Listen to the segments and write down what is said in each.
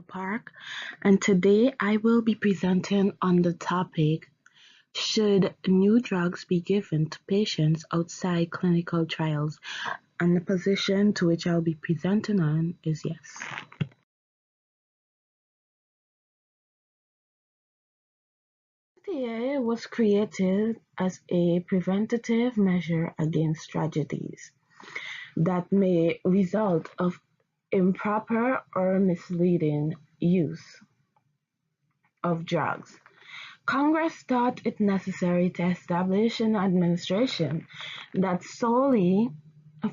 Park, and today I will be presenting on the topic: should new drugs be given to patients outside clinical trials? And the position to which I'll be presenting on is yes. FDA was created as a preventative measure against tragedies that may result of improper or misleading use of drugs. Congress thought it necessary to establish an administration that solely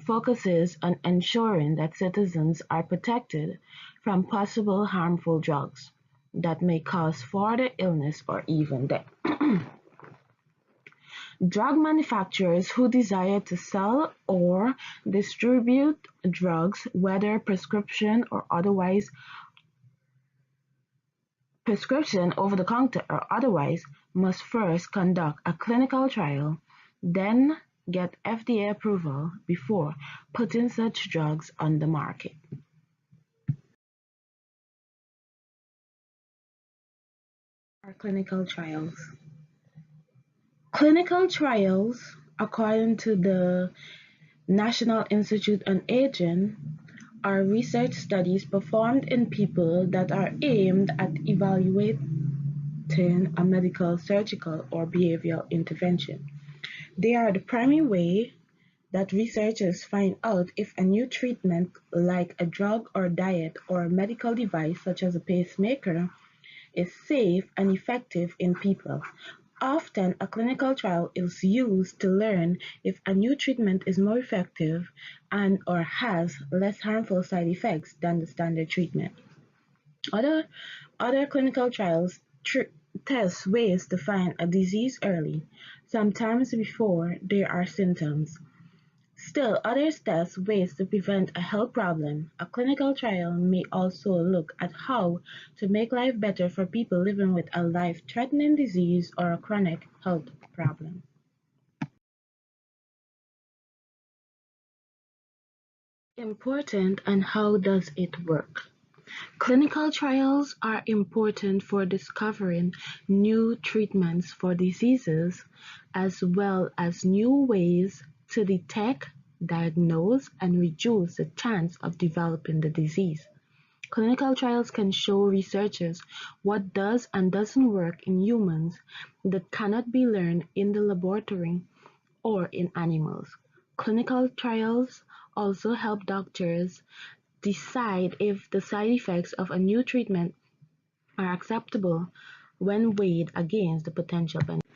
focuses on ensuring that citizens are protected from possible harmful drugs that may cause further illness or even death. Drug manufacturers who desire to sell or distribute drugs, whether prescription, over the counter, or otherwise, must first conduct a clinical trial, then get FDA approval before putting such drugs on the market. Are clinical trials. Clinical trials, according to the National Institute on Aging, are research studies performed in people that are aimed at evaluating a medical, surgical, or behavioral intervention. They are the primary way that researchers find out if a new treatment, like a drug or diet or a medical device such as a pacemaker, is safe and effective in people. Often, a clinical trial is used to learn if a new treatment is more effective and/or has less harmful side effects than the standard treatment. Other other clinical trials test ways to find a disease early, sometimes before there are symptoms. Still, others test ways to prevent a health problem. A clinical trial may also look at how to make life better for people living with a life-threatening disease or a chronic health problem. Important, and how does it work? Clinical trials are important for discovering new treatments for diseases, as well as new ways to detect, diagnose, and reduce the chance of developing the disease. Clinical trials can show researchers what does and doesn't work in humans that cannot be learned in the laboratory or in animals. Clinical trials also help doctors decide if the side effects of a new treatment are acceptable when weighed against the potential benefits.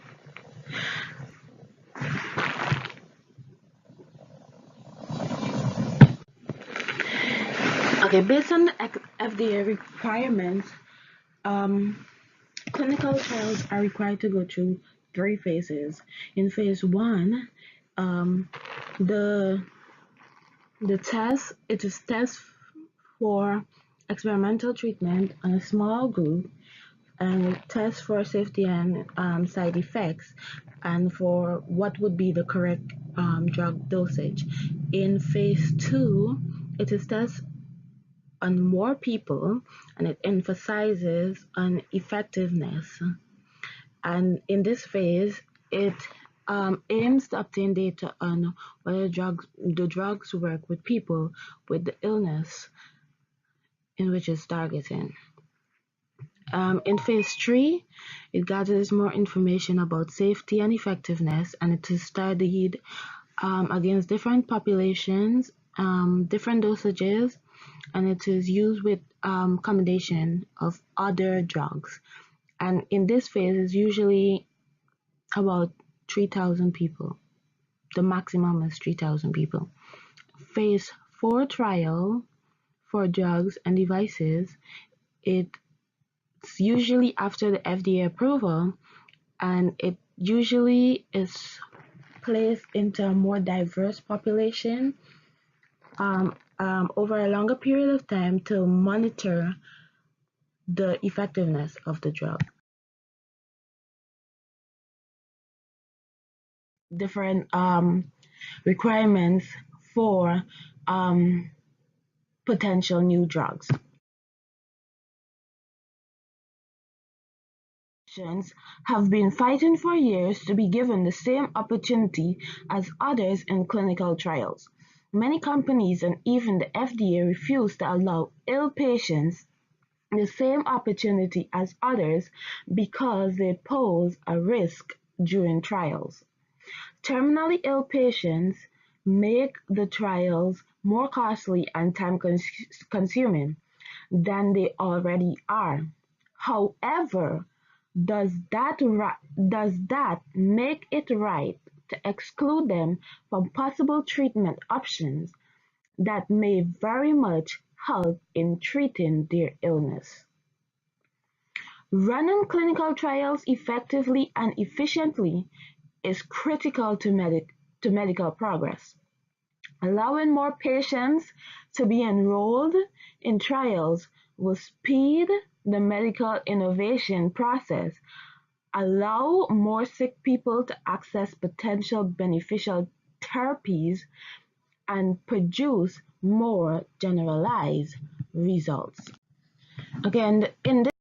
Okay, based on the FDA requirements, um, clinical trials are required to go through three phases. In phase one, um, the it is test for experimental treatment on a small group, and test for safety and side effects, and for what would be the correct drug dosage. In phase two, it is test on more people, and it emphasizes on effectiveness. And in this phase, it aims to obtain data on whether the drugs work with people with the illness in which it's targeting. In phase three, it gathers more information about safety and effectiveness, and it is studied against different populations, different dosages, and it is used with combination of other drugs. And in this phase, it's usually about 3,000 people. The maximum is 3,000 people. Phase four trial for drugs and devices, it's usually after the FDA approval, and it usually is placed into a more diverse population over a longer period of time to monitor the effectiveness of the drug. Different requirements for potential new drugs. Patients have been fighting for years to be given the same opportunity as others in clinical trials. Many companies and even the FDA refuse to allow ill patients the same opportunity as others because they pose a risk during trials. Terminally ill patients make the trials more costly and time-consuming than they already are. However, does that make it right to exclude them from possible treatment options that may very much help in treating their illness? Running clinical trials effectively and efficiently is critical to medical progress. Allowing more patients to be enrolled in trials will speed the medical innovation process, allow more sick people to access potential beneficial therapies, and produce more generalized results. Again, in this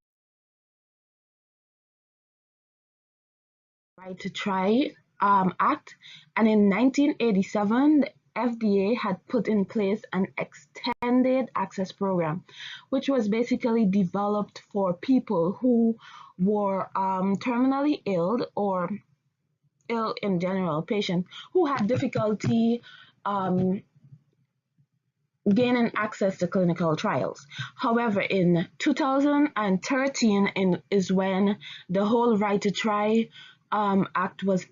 Right to Try Act, and in 1987, the FDA had put in place an extended access program, which was basically developed for people who were terminally ill or ill in general, patients who had difficulty um, gaining access to clinical trials. However, in 2013 is when the whole Right to Try Act was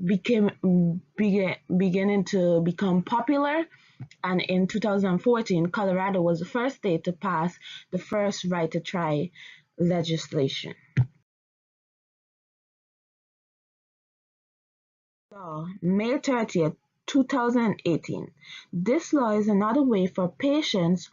beginning to become popular, and in 2014, Colorado was the first state to pass the first Right to Try legislation. Law, May 30th, 2018. This law is another way for patients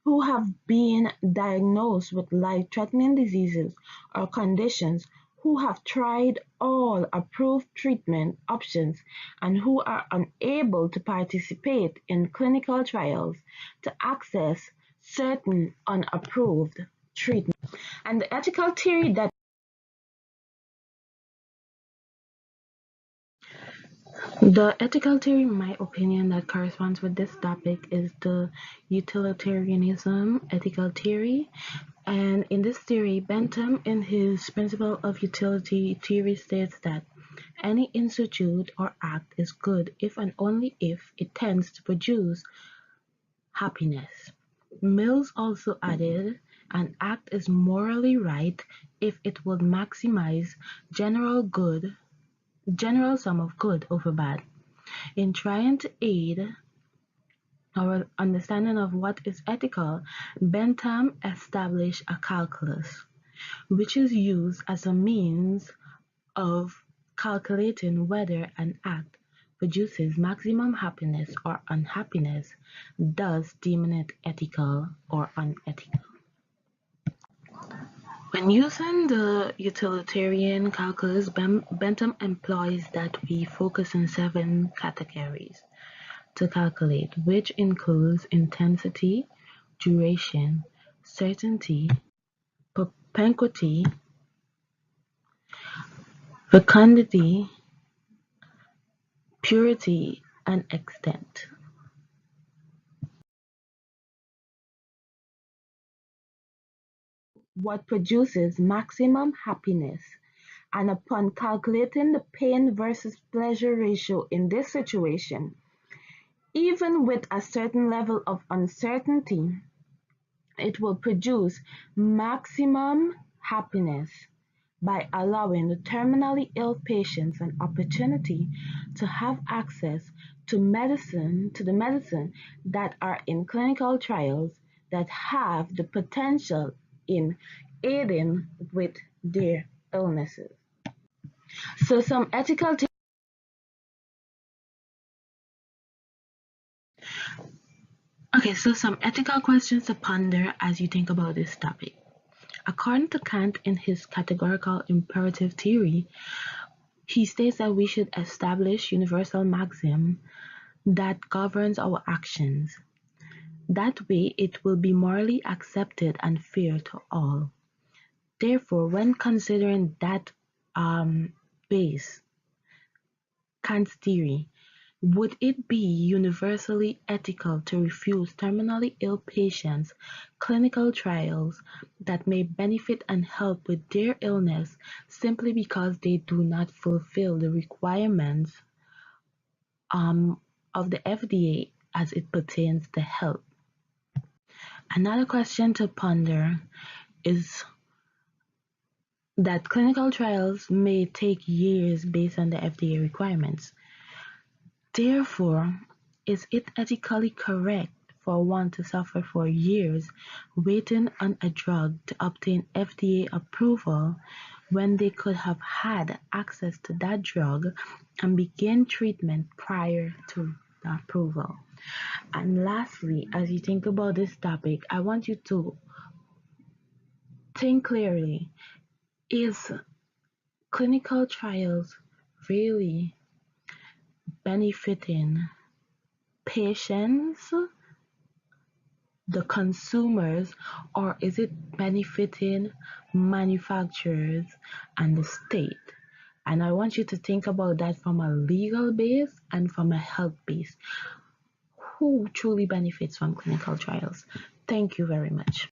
who have been diagnosed with life-threatening diseases or conditions, who have tried all approved treatment options and who are unable to participate in clinical trials, to access certain unapproved treatments. And the ethical theory that The ethical theory, in my opinion, that corresponds with this topic is the utilitarianism ethical theory. And in this theory, Bentham, in his Principle of Utility theory, states that any institute or act is good if and only if it tends to produce happiness. Mills also added, an act is morally right if it would maximize general sum of good over bad. In trying to aid our understanding of what is ethical, Bentham established a calculus, which is used as a means of calculating whether an act produces maximum happiness or unhappiness, thus deeming it ethical or unethical. When using the utilitarian calculus, Bentham employs that we focus on 7 categories to calculate, which includes intensity, duration, certainty, propinquity, fecundity, purity, and extent. What produces maximum happiness, and upon calculating the pain versus pleasure ratio in this situation, even with a certain level of uncertainty, it will produce maximum happiness by allowing the terminally ill patients an opportunity to have access to the medicine that are in clinical trials that have the potential in aiding with their illnesses. So some ethical some ethical questions to ponder as you think about this topic. According to Kant, in his categorical imperative theory, he states that we should establish universal maxim that governs our actions. That way it will be morally accepted and fair to all. Therefore, when considering that base, Kant's theory, would it be universally ethical to refuse terminally ill patients clinical trials that may benefit and help with their illness simply because they do not fulfill the requirements um, of the FDA as it pertains to health? Another question to ponder is that clinical trials may take years based on the FDA requirements. Therefore, is it ethically correct for one to suffer for years waiting on a drug to obtain FDA approval when they could have had access to that drug and begin treatment prior to the approval? And lastly, as you think about this topic, I want you to think clearly. Is clinical trials really benefiting patients, the consumers, or is it benefiting manufacturers and the state? And I want you to think about that from a legal base and from a health base. Who truly benefits from clinical trials? Thank you very much.